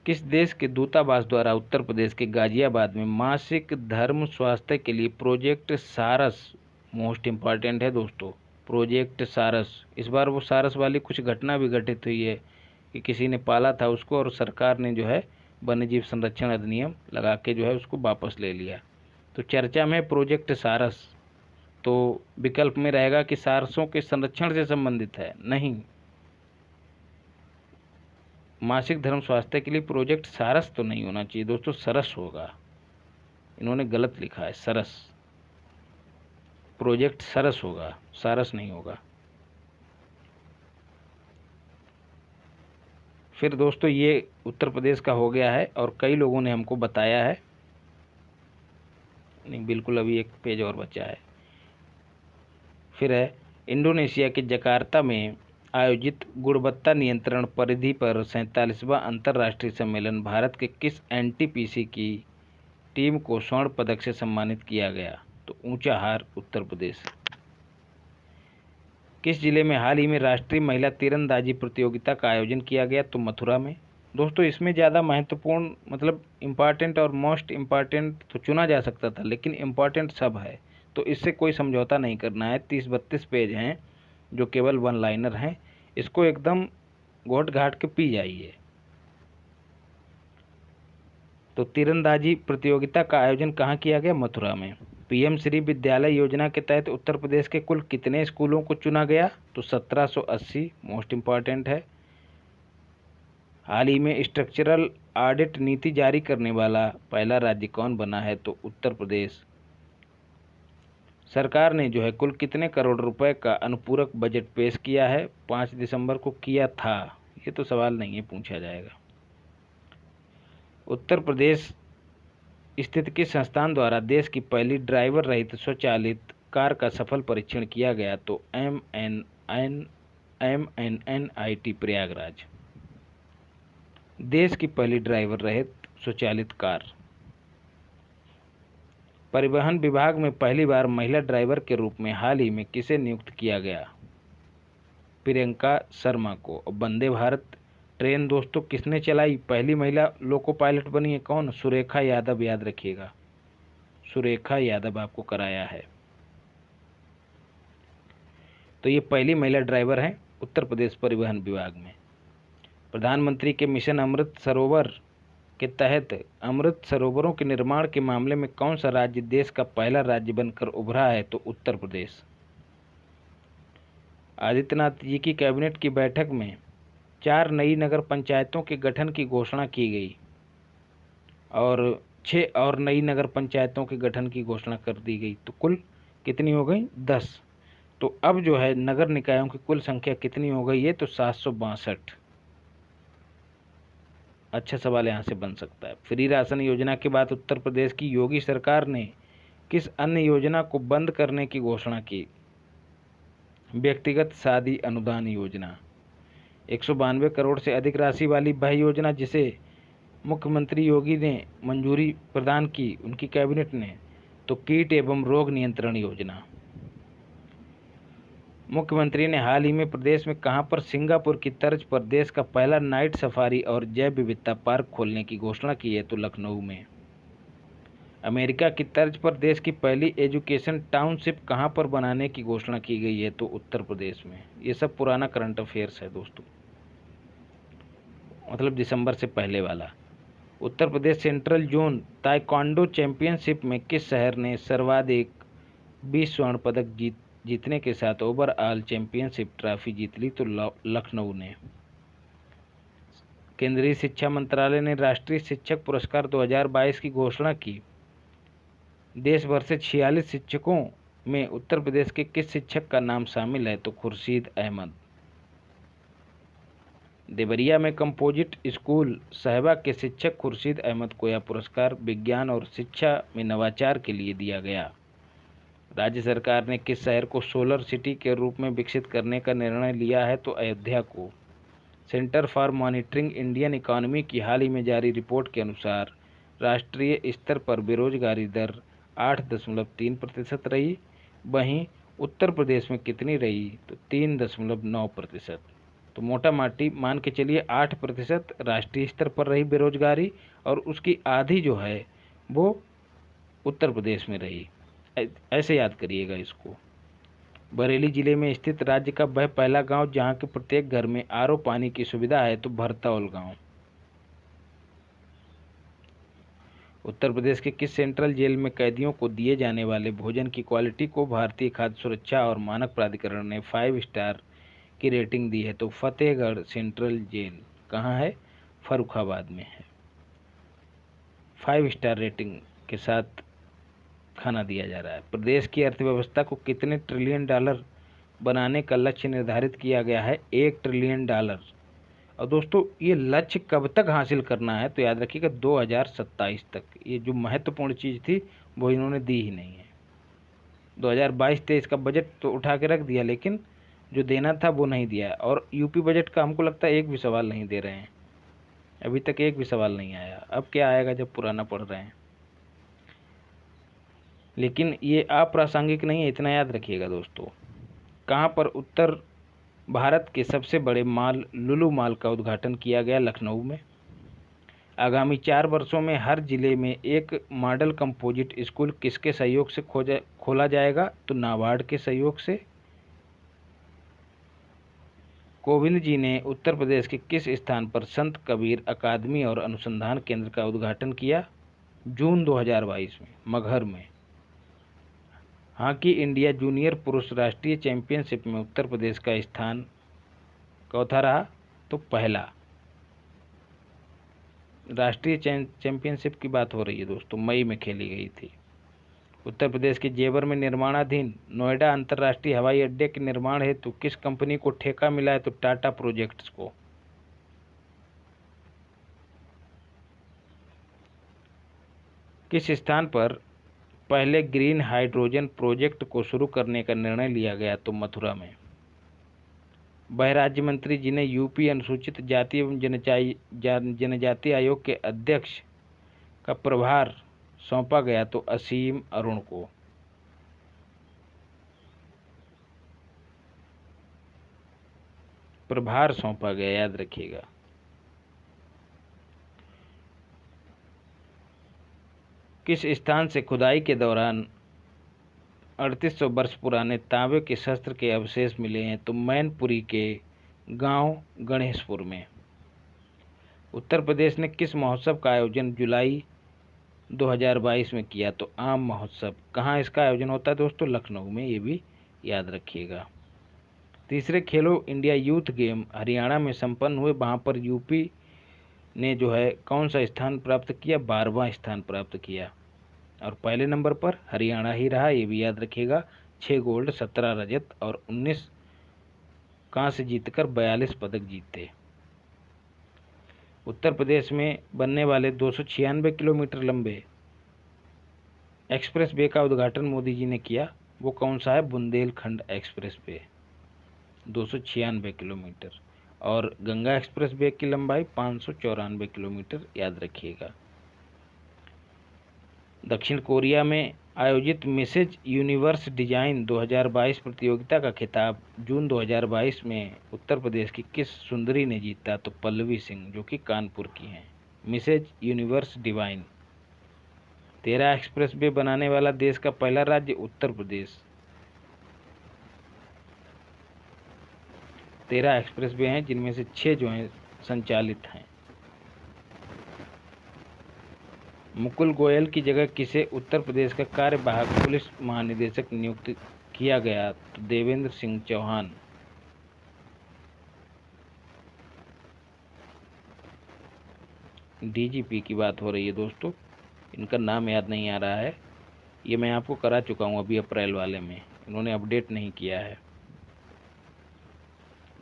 किस देश के दूतावास द्वारा उत्तर प्रदेश के गाजियाबाद में मासिक धर्म स्वास्थ्य के लिए प्रोजेक्ट सारस, मोस्ट इम्पॉर्टेंट है दोस्तों, प्रोजेक्ट सारस। इस बार वो सारस वाली कुछ घटना भी घटित हुई है कि किसी ने पाला था उसको, और सरकार ने जो है वन्यजीव संरक्षण अधिनियम लगा के जो है उसको वापस ले लिया। तो चर्चा में प्रोजेक्ट सारस। तो विकल्प में रहेगा कि सारसों के संरक्षण से संबंधित है, नहीं। मासिक धर्म स्वास्थ्य के लिए प्रोजेक्ट सारस तो नहीं होना चाहिए दोस्तों, सरस होगा। इन्होंने गलत लिखा है, सरस। प्रोजेक्ट सरस होगा, सारस नहीं होगा। फिर दोस्तों, ये उत्तर प्रदेश का हो गया है, और कई लोगों ने हमको बताया है, नहीं बिल्कुल, अभी एक पेज और बचा है। फिर है, इंडोनेशिया के जकार्ता में आयोजित गुणवत्ता नियंत्रण परिधि पर 47वां अंतर्राष्ट्रीय सम्मेलन भारत के किस NTPC की टीम को स्वर्ण पदक से सम्मानित किया गया? तो ऊंचाहार उत्तर प्रदेश। किस जिले में हाल ही में राष्ट्रीय महिला तीरंदाजी प्रतियोगिता का आयोजन किया गया? तो मथुरा में। दोस्तों, इसमें ज़्यादा महत्वपूर्ण मतलब इम्पॉर्टेंट और मोस्ट इम्पॉर्टेंट तो चुना जा सकता था, लेकिन इम्पॉर्टेंट सब है, तो इससे कोई समझौता नहीं करना है। 30-32 पेज हैं जो केवल 1 लाइनर हैं, इसको एकदम घोट घाट के पी जाइए। तो तीरंदाजी प्रतियोगिता का आयोजन कहाँ किया गया? मथुरा में। PM श्री विद्यालय योजना के तहत उत्तर प्रदेश के कुल कितने स्कूलों को चुना गया? तो 1780, मोस्ट इम्पॉर्टेंट है। हाल ही में स्ट्रक्चरल ऑडिट नीति जारी करने वाला पहला राज्य कौन बना है? तो उत्तर प्रदेश। सरकार ने जो है कुल कितने करोड़ रुपए का अनुपूरक बजट पेश किया है? 5 दिसंबर को किया था। ये तो सवाल नहीं है, पूछा जाएगा। उत्तर प्रदेश स्थित किस संस्थान द्वारा देश की पहली ड्राइवर रहित स्वचालित कार का सफल परीक्षण किया गया? तो MNNIT प्रयागराज। देश की पहली ड्राइवर रहित स्वचालित कार। परिवहन विभाग में पहली बार महिला ड्राइवर के रूप में हाल ही में किसे नियुक्त किया गया? प्रियंका शर्मा को। और वंदे भारत ट्रेन दोस्तों किसने चलाई? पहली महिला लोको पायलट बनी है, कौन? सुरेखा यादव, याद रखिएगा, सुरेखा यादव आपको कराया है। तो ये पहली महिला ड्राइवर हैं उत्तर प्रदेश परिवहन विभाग में। प्रधानमंत्री के मिशन अमृत सरोवर के तहत अमृत सरोवरों के निर्माण के मामले में कौन सा राज्य देश का पहला राज्य बनकर उभरा है? तो उत्तर प्रदेश। आदित्यनाथ जी की कैबिनेट की बैठक में 4 नई नगर पंचायतों के गठन की घोषणा की गई और 6 और नई नगर पंचायतों के गठन की घोषणा कर दी गई। तो कुल कितनी हो गई? 10। तो अब जो है नगर निकायों की कुल संख्या कितनी हो गई है? तो 762। अच्छा सवाल यहाँ से बन सकता है। फ्री राशन योजना के बाद उत्तर प्रदेश की योगी सरकार ने किस अन्य योजना को बंद करने की घोषणा की? व्यक्तिगत शादी अनुदान योजना। 192 करोड़ से अधिक राशि वाली वह योजना जिसे मुख्यमंत्री योगी ने मंजूरी प्रदान की, उनकी कैबिनेट ने, तो कीट एवं रोग नियंत्रण योजना। मुख्यमंत्री ने हाल ही में प्रदेश में कहां पर सिंगापुर की तर्ज पर देश का पहला नाइट सफारी और जैव विविधता पार्क खोलने की घोषणा की है? तो लखनऊ में। अमेरिका की तर्ज पर देश की पहली एजुकेशन टाउनशिप कहां पर बनाने की घोषणा की गई है? तो उत्तर प्रदेश में। ये सब पुराना करंट अफेयर्स है दोस्तों, मतलब दिसंबर से पहले वाला। Uttar Pradesh central zone taekwondo championship में किस शहर ने सर्वाधिक 20 स्वर्ण पदक जीतने के साथ ओवरऑल चैंपियनशिप ट्रॉफी जीत ली? तो लखनऊ ने। केंद्रीय शिक्षा मंत्रालय ने राष्ट्रीय शिक्षक पुरस्कार 2022 की घोषणा की। देश भर से 46 शिक्षकों में उत्तर प्रदेश के किस शिक्षक का नाम शामिल है? तो खुर्शीद अहमद। देवरिया में कंपोजिट स्कूल साहिबा के शिक्षक खुर्शीद अहमद को यह पुरस्कार विज्ञान और शिक्षा में नवाचार के लिए दिया गया। राज्य सरकार ने किस शहर को सोलर सिटी के रूप में विकसित करने का निर्णय लिया है? तो अयोध्या को। Centre for monitoring Indian economy की हाल ही में जारी रिपोर्ट के अनुसार राष्ट्रीय स्तर पर बेरोजगारी दर 8.3% रही, वहीं उत्तर प्रदेश में कितनी रही? तो 3.9%। तो मोटा माटी मान के चलिए 8% राष्ट्रीय स्तर पर रही बेरोजगारी और उसकी आधी जो है वो उत्तर प्रदेश में रही। ऐसे याद करिएगा इसको। बरेली जिले में स्थित राज्य का वह पहला गांव जहां के प्रत्येक घर में आरओ पानी की सुविधा है? तो भरतौल गांव। उत्तर प्रदेश के किस सेंट्रल जेल में कैदियों को दिए जाने वाले भोजन की क्वालिटी को भारतीय खाद्य सुरक्षा और मानक प्राधिकरण ने 5 स्टार की रेटिंग दी है? तो फतेहगढ़ सेंट्रल जेल। कहाँ है? फर्रुखाबाद में है। 5 स्टार रेटिंग के साथ खाना दिया जा रहा है। प्रदेश की अर्थव्यवस्था को कितने ट्रिलियन डॉलर बनाने का लक्ष्य निर्धारित किया गया है? 1 ट्रिलियन डॉलर। और दोस्तों ये लक्ष्य कब तक हासिल करना है? तो याद रखिएगा 2027 तक। ये जो महत्वपूर्ण चीज़ थी वो इन्होंने दी ही नहीं है। 2022-23 का बजट तो उठा के रख दिया, लेकिन जो देना था वो नहीं दिया। और यूपी बजट का हमको लगता है एक भी सवाल नहीं दे रहे हैं, अभी तक एक भी सवाल नहीं आया। अब क्या आएगा जब पुराना पढ़ रहे हैं। लेकिन ये अप्रासंगिक नहीं है, इतना याद रखिएगा दोस्तों। कहाँ पर उत्तर भारत के सबसे बड़े मॉल लुलु मॉल का उद्घाटन किया गया? लखनऊ में। आगामी 4 वर्षों में हर जिले में एक मॉडल कंपोजिट स्कूल किसके सहयोग से खोला जाएगा? तो नाबार्ड के सहयोग से। कोविंद जी ने उत्तर प्रदेश के किस स्थान पर संत कबीर अकादमी और अनुसंधान केंद्र का उद्घाटन किया? जून 2022 में मगहर में। हॉकी इंडिया जूनियर पुरुष राष्ट्रीय चैंपियनशिप में उत्तर प्रदेश का स्थान चौथा रहा? तो पहला। राष्ट्रीय चैंपियनशिप की बात हो रही है दोस्तों, मई में खेली गई थी। उत्तर प्रदेश के जेवर में निर्माणाधीन नोएडा अंतर्राष्ट्रीय हवाई अड्डे के निर्माण हेतु किस कंपनी को ठेका मिला है? तो टाटा प्रोजेक्ट्स को। किस स्थान पर पहले ग्रीन हाइड्रोजन प्रोजेक्ट को शुरू करने का निर्णय लिया गया? तो मथुरा में। वह राज्य मंत्री जिन्हें यूपी अनुसूचित जाति एवं जनजाति आयोग के अध्यक्ष का प्रभार सौंपा गया? तो असीम अरुण को। प्रभार सौंपा गया, याद रखिएगा। किस स्थान से खुदाई के दौरान 3800 वर्ष पुराने तांबे के शस्त्र के अवशेष मिले हैं? तो मैनपुरी के गांव गणेशपुर में। उत्तर प्रदेश ने किस महोत्सव का आयोजन जुलाई 2022 में किया? तो आम महोत्सव। कहाँ इसका आयोजन होता है दोस्तों? लखनऊ में, ये भी याद रखिएगा। तीसरे खेलो इंडिया यूथ गेम हरियाणा में संपन्न हुए, वहाँ पर यूपी ने जो है कौन सा स्थान प्राप्त किया? 12वां स्थान प्राप्त किया। और पहले नंबर पर हरियाणा ही रहा, ये भी याद रखिएगा। 6 गोल्ड, 17 रजत और 19 कांस्य जीतकर 42 पदक जीते। उत्तर प्रदेश में बनने वाले 296 किलोमीटर लंबे एक्सप्रेस वे का उद्घाटन मोदी जी ने किया। वो कौन सा है? Bundelkhand express way, 296 kilometre. और गंगा एक्सप्रेस वे की लंबाई 594 किलोमीटर, याद रखिएगा। दक्षिण कोरिया में आयोजित मिसेज यूनिवर्स डिजाइन 2022 प्रतियोगिता का खिताब जून 2022 में उत्तर प्रदेश की किस सुंदरी ने जीता? तो पल्लवी सिंह, जो कि कानपुर की हैं। Mrs universe design. 13 expressway बनाने वाला देश का पहला राज्य उत्तर प्रदेश। 13 एक्सप्रेस वे हैं, जिनमें से 6 जो हैं संचालित हैं। मुकुल गोयल की जगह किसे उत्तर प्रदेश का कार्यवाहक पुलिस महानिदेशक नियुक्त किया गया? तो देवेंद्र सिंह चौहान। डीजीपी की बात हो रही है दोस्तों, इनका नाम याद नहीं आ रहा है। ये मैं आपको करा चुका हूँ अभी अप्रैल वाले में, इन्होंने अपडेट नहीं किया है।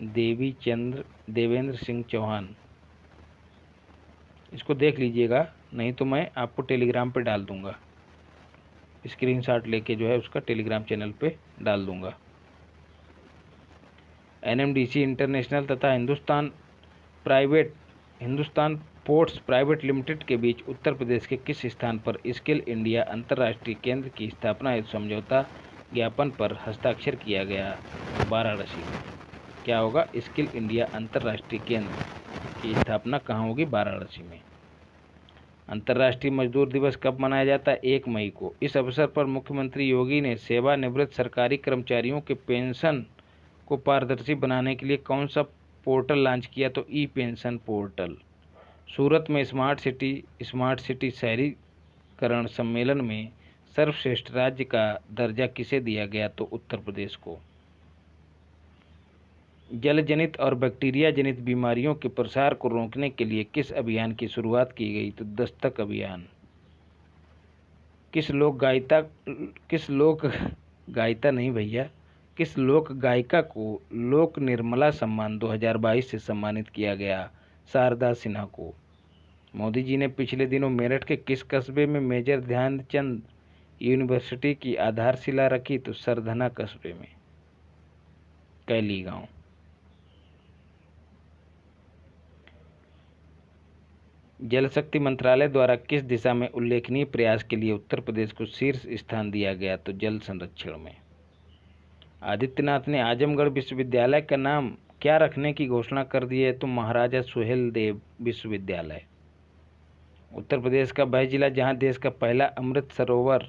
देवेंद्र सिंह चौहान, इसको देख लीजिएगा, नहीं तो मैं आपको टेलीग्राम पे डाल दूंगा। स्क्रीनशॉट लेके जो है उसका टेलीग्राम चैनल पे डाल दूंगा। एनएमडीसी इंटरनेशनल तथा हिंदुस्तान पोर्ट्स प्राइवेट लिमिटेड के बीच उत्तर प्रदेश के किस स्थान पर स्किल इंडिया अंतर्राष्ट्रीय केंद्र की स्थापना हेतु समझौता ज्ञापन पर हस्ताक्षर किया गया? वाराणसी। क्या होगा? स्किल इंडिया अंतर्राष्ट्रीय केंद्र की स्थापना कहाँ होगी? वाराणसी में। अंतर्राष्ट्रीय मजदूर दिवस कब मनाया जाता है? 1 मई को। इस अवसर पर मुख्यमंत्री योगी ने सेवानिवृत्त सरकारी कर्मचारियों के पेंशन को पारदर्शी बनाने के लिए कौन सा पोर्टल लॉन्च किया? तो ई पेंशन पोर्टल। सूरत में स्मार्ट सिटी शहरीकरण सम्मेलन में सर्वश्रेष्ठ राज्य का दर्जा किसे दिया गया? तो उत्तर प्रदेश को। जल जनित और बैक्टीरिया जनित बीमारियों के प्रसार को रोकने के लिए किस अभियान की शुरुआत की गई? तो दस्तक अभियान। किस लोक गायिका को लोक निर्मला सम्मान 2022 से सम्मानित किया गया? शारदा सिन्हा को। मोदी जी ने पिछले दिनों मेरठ के किस कस्बे में मेजर ध्यानचंद यूनिवर्सिटी की आधारशिला रखी? तो सरधना कस्बे में, कैली गांव। जल शक्ति मंत्रालय द्वारा किस दिशा में उल्लेखनीय प्रयास के लिए उत्तर प्रदेश को शीर्ष स्थान दिया गया? तो जल संरक्षण में। आदित्यनाथ ने आजमगढ़ विश्वविद्यालय का नाम क्या रखने की घोषणा कर दी है? तो महाराजा सुहेल देव विश्वविद्यालय। उत्तर प्रदेश का वह जिला जहां देश का पहला अमृत सरोवर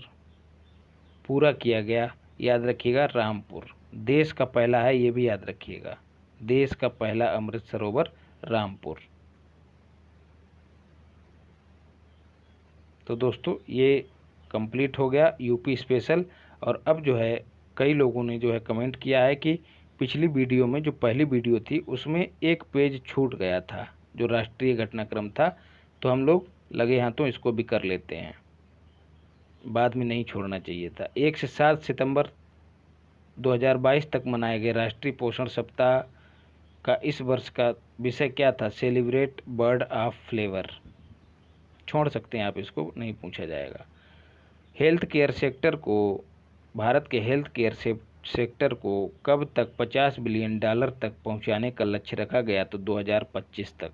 पूरा किया गया, याद रखिएगा, रामपुर। देश का पहला है, ये भी याद रखिएगा। देश का पहला अमृत सरोवर रामपुर। तो दोस्तों ये कंप्लीट हो गया यूपी स्पेशल। और अब जो है कई लोगों ने जो है कमेंट किया है कि पिछली वीडियो में जो पहली वीडियो थी उसमें एक पेज छूट गया था जो राष्ट्रीय घटनाक्रम था, तो हम लोग लगे हाथों इसको भी कर लेते हैं, बाद में नहीं छोड़ना चाहिए था। 1 से 7 सितंबर 2022 तक मनाए गए राष्ट्रीय पोषण सप्ताह का इस वर्ष का विषय क्या था? Celebrate bird of flavour. छोड़ सकते हैं आप, इसको नहीं पूछा जाएगा। हेल्थ केयर सेक्टर को, भारत के हेल्थ केयर सेक्टर को कब तक $50 बिलियन तक पहुंचाने का लक्ष्य रखा गया? तो 2025 तक।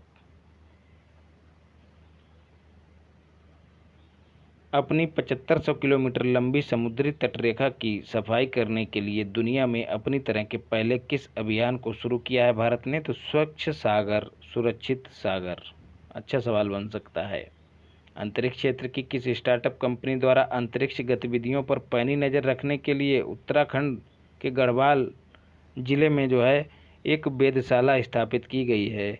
अपनी 7500 किलोमीटर लंबी समुद्री तटरेखा की सफाई करने के लिए दुनिया में अपनी तरह के पहले किस अभियान को शुरू किया है भारत ने? तो स्वच्छ सागर सुरक्षित सागर। अच्छा सवाल बन सकता है। अंतरिक्ष क्षेत्र की किस स्टार्टअप कंपनी द्वारा अंतरिक्ष गतिविधियों पर पैनी नज़र रखने के लिए उत्तराखंड के गढ़वाल जिले में जो है एक वेधशाला स्थापित की गई है?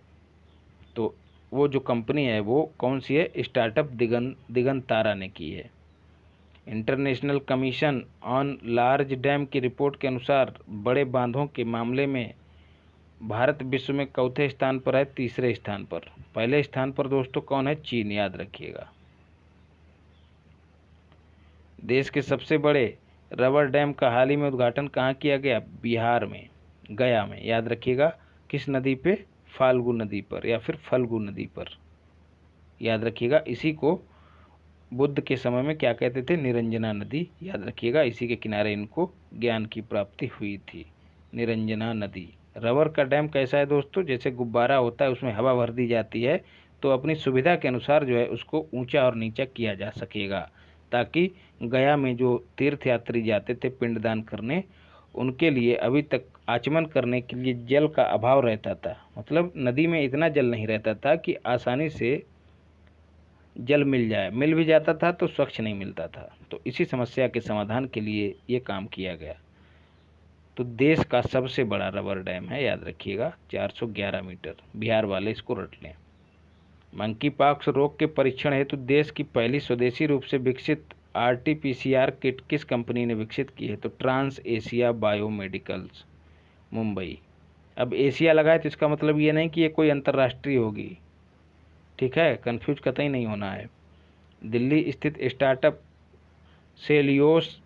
तो वो जो कंपनी है वो कौन सी है? स्टार्टअप दिगंतारा ने की है। International commission on large dam की रिपोर्ट के अनुसार बड़े बांधों के मामले में भारत विश्व में चौथे स्थान पर है, तीसरे स्थान पर। पहले स्थान पर दोस्तों कौन है? चीन, याद रखिएगा। देश के सबसे बड़े रबर डैम का हाल ही में उद्घाटन कहाँ किया गया? बिहार में, गया में, याद रखिएगा। किस नदी पे? फाल्गु नदी पर या फिर फल्गु नदी पर, याद रखिएगा। इसी को बुद्ध के समय में क्या कहते थे? निरंजना नदी, याद रखिएगा। इसी के किनारे इनको ज्ञान की प्राप्ति हुई थी, निरंजना नदी। रबर का डैम कैसा है दोस्तों? जैसे गुब्बारा होता है, उसमें हवा भर दी जाती है, तो अपनी सुविधा के अनुसार जो है उसको ऊंचा और नीचा किया जा सकेगा, ताकि गया में जो तीर्थयात्री जाते थे पिंडदान करने, उनके लिए अभी तक आचमन करने के लिए जल का अभाव रहता था। मतलब नदी में इतना जल नहीं रहता था कि आसानी से जल मिल जाए, मिल भी जाता था तो स्वच्छ नहीं मिलता था। तो इसी समस्या के समाधान के लिए ये काम किया गया। तो देश का सबसे बड़ा रबर डैम है, याद रखिएगा, 411 मीटर। बिहार वाले इसको रट लें। मंकी पॉक्स रोग के परीक्षण हेतु देश की पहली स्वदेशी रूप से विकसित आरटी-पीसीआर किट किस कंपनी ने विकसित की है? तो ट्रांस एशिया बायोमेडिकल्स, मुंबई। अब एशिया लगा है तो इसका मतलब ये नहीं कि ये कोई अंतर्राष्ट्रीय होगी, ठीक है, कंफ्यूज कतई नहीं होना है। दिल्ली स्थित स्टार्टअप सेलियोस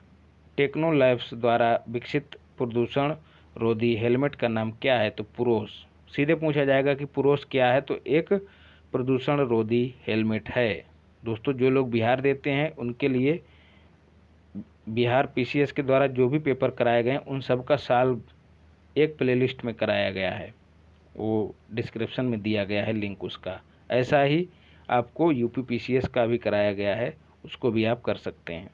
टेक्नोलैब्स द्वारा विकसित प्रदूषण रोधी हेलमेट का नाम क्या है? तो पुरोस। सीधे पूछा जाएगा कि पुरोस क्या है, तो एक प्रदूषण रोधी हेलमेट है। दोस्तों जो लोग बिहार देते हैं उनके लिए बिहार पीसीएस के द्वारा जो भी पेपर कराए गए हैं उन सब का साल एक प्लेलिस्ट में कराया गया है, वो डिस्क्रिप्शन में दिया गया है लिंक उसका। ऐसा ही आपको यूपी पीसीएस का भी कराया गया है, उसको भी आप कर सकते हैं।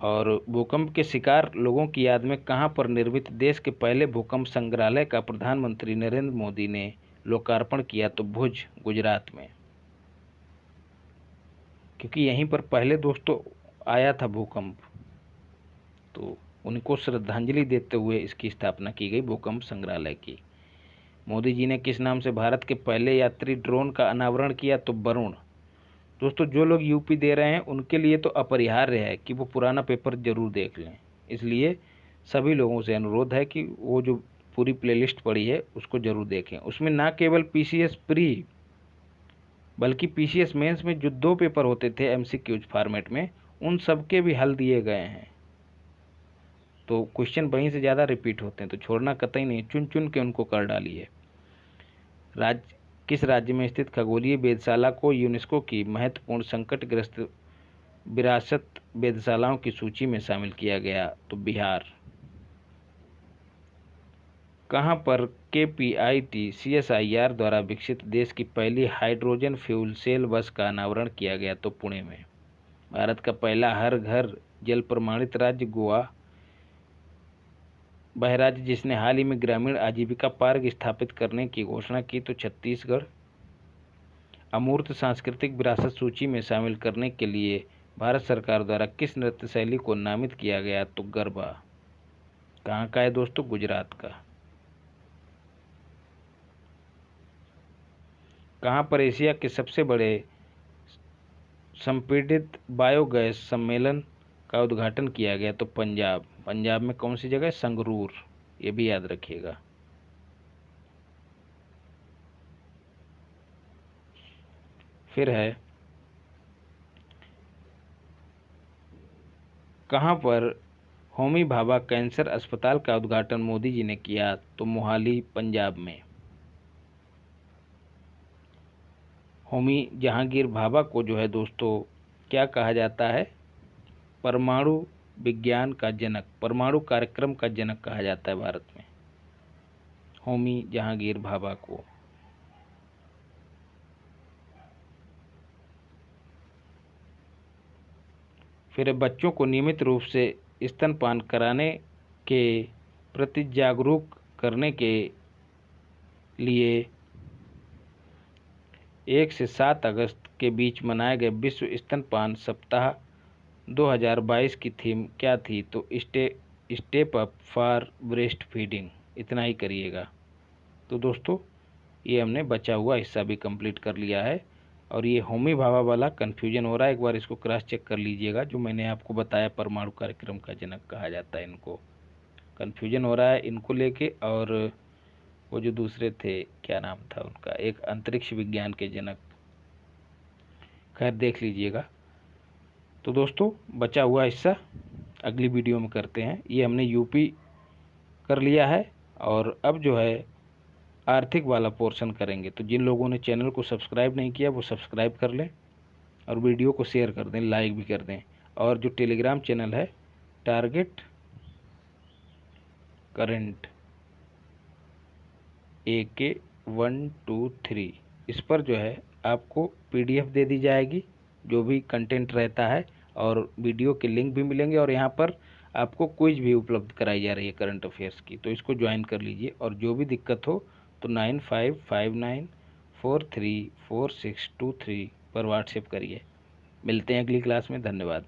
और भूकंप के शिकार लोगों की याद में कहाँ पर निर्मित देश के पहले भूकंप संग्रहालय का प्रधानमंत्री नरेंद्र मोदी ने लोकार्पण किया? तो भुज, गुजरात में। क्योंकि यहीं पर पहले दोस्तों आया था भूकंप, तो उनको श्रद्धांजलि देते हुए इसकी स्थापना की गई भूकंप संग्रहालय की। मोदी जी ने किस नाम से भारत के पहले यात्री ड्रोन का अनावरण किया? तो वरुण। दोस्तों जो लोग यूपी दे रहे हैं उनके लिए तो अपरिहार्य है कि वो पुराना पेपर जरूर देख लें, इसलिए सभी लोगों से अनुरोध है कि वो जो पूरी प्लेलिस्ट पड़ी है उसको जरूर देखें। उसमें ना केवल पीसीएस प्री बल्कि पीसीएस मेंस में जो 2 पेपर होते थे एमसीक्यूज फॉर्मेट में, उन सब के भी हल दिए गए हैं। तो क्वेश्चन वहीं से ज़्यादा रिपीट होते हैं, तो छोड़ना कतई नहीं, चुन चुन के उनको कर डालिए। किस राज्य में स्थित खगोलीय वेधशाला को यूनेस्को की महत्वपूर्ण संकटग्रस्त विरासत वेधशालाओं की सूची में शामिल किया गया? तो बिहार। कहाँ पर केपीआईटी सीएसआईआर द्वारा विकसित देश की पहली हाइड्रोजन फ्यूल सेल बस का अनावरण किया गया? तो पुणे में। भारत का पहला हर घर जल प्रमाणित राज्य गोवा वह राज्य जिसने हाल ही में ग्रामीण आजीविका पार्क स्थापित करने की घोषणा की? तो छत्तीसगढ़। अमूर्त सांस्कृतिक विरासत सूची में शामिल करने के लिए भारत सरकार द्वारा किस नृत्य शैली को नामित किया गया? तो गरबा। कहाँ का है दोस्तों? गुजरात का। कहाँ पर एशिया के सबसे बड़े संपीड़ित बायोगैस सम्मेलन का उद्घाटन किया गया? तो पंजाब। पंजाब में कौन सी जगह? संगरूर, ये भी याद रखिएगा। फिर है कहाँ पर होमी भाभा कैंसर अस्पताल का उद्घाटन मोदी जी ने किया? तो मोहाली, पंजाब में। होमी जहांगीर भाभा को जो है दोस्तों क्या कहा जाता है? परमाणु विज्ञान का जनक, परमाणु कार्यक्रम का जनक कहा जाता है भारत में, होमी जहांगीर भाभा को। फिर बच्चों को नियमित रूप से स्तनपान कराने के प्रति जागरूक करने के लिए 1 से 7 अगस्त के बीच मनाए गए विश्व स्तनपान सप्ताह 2022 की थीम क्या थी? तो step up for breast feeding. इतना ही करिएगा। तो दोस्तों ये हमने बचा हुआ हिस्सा भी कंप्लीट कर लिया है। और ये होमी भाभा वाला कन्फ्यूजन हो रहा है, एक बार इसको क्रॉस चेक कर लीजिएगा। जो मैंने आपको बताया परमाणु कार्यक्रम का जनक कहा जाता है, इनको कन्फ्यूजन हो रहा है इनको लेके। और वो जो दूसरे थे, क्या नाम था उनका, एक अंतरिक्ष विज्ञान के जनक, खैर देख लीजिएगा। तो दोस्तों बचा हुआ हिस्सा अगली वीडियो में करते हैं। ये हमने यूपी कर लिया है और अब जो है आर्थिक वाला पोर्शन करेंगे। तो जिन लोगों ने चैनल को सब्सक्राइब नहीं किया वो सब्सक्राइब कर लें और वीडियो को शेयर कर दें, लाइक भी कर दें। और जो टेलीग्राम चैनल है टारगेट करंट AK123, इस पर जो है आपको PDF दे दी जाएगी, जो भी कंटेंट रहता है, और वीडियो के लिंक भी मिलेंगे। और यहाँ पर आपको क्विज भी उपलब्ध कराई जा रही है करंट अफेयर्स की, तो इसको ज्वाइन कर लीजिए। और जो भी दिक्कत हो तो 9559434623 पर व्हाट्सएप करिए। मिलते हैं अगली क्लास में, धन्यवाद।